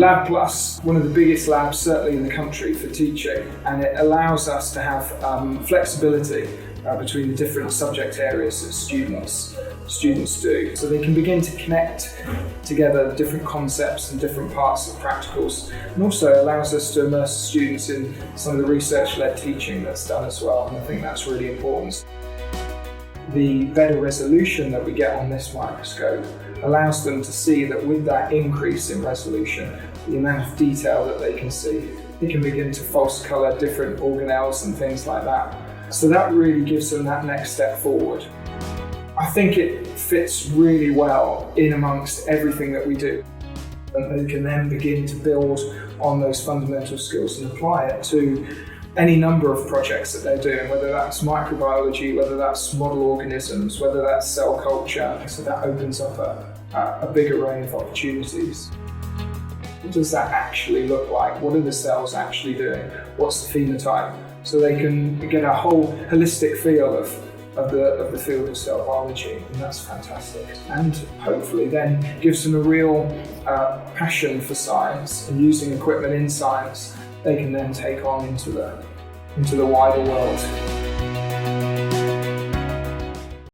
Lab Plus, one of the biggest labs certainly in the country for teaching, and it allows us to have flexibility between the different subject areas that students do. So they can begin to connect together different concepts and different parts of practicals, and also allows us to immerse students in some of the research-led teaching that's done as well, and I think that's really important. The better resolution that we get on this microscope allows them to see that with that increase in resolution, the amount of detail that they can see, they can begin to false colour different organelles and things like that. So that really gives them that next step forward. I think it fits really well in amongst everything that we do. And they can then begin to build on those fundamental skills and apply it to any number of projects that they're doing, whether that's microbiology, whether that's model organisms, whether that's cell culture. So that opens up a big array of opportunities. What does that actually look like? What are the cells actually doing? What's the phenotype? So they can get a whole holistic feel of the field of cell biology, and that's fantastic. And hopefully then gives them a real passion for science, and using equipment in science, they can then take on into the wider world.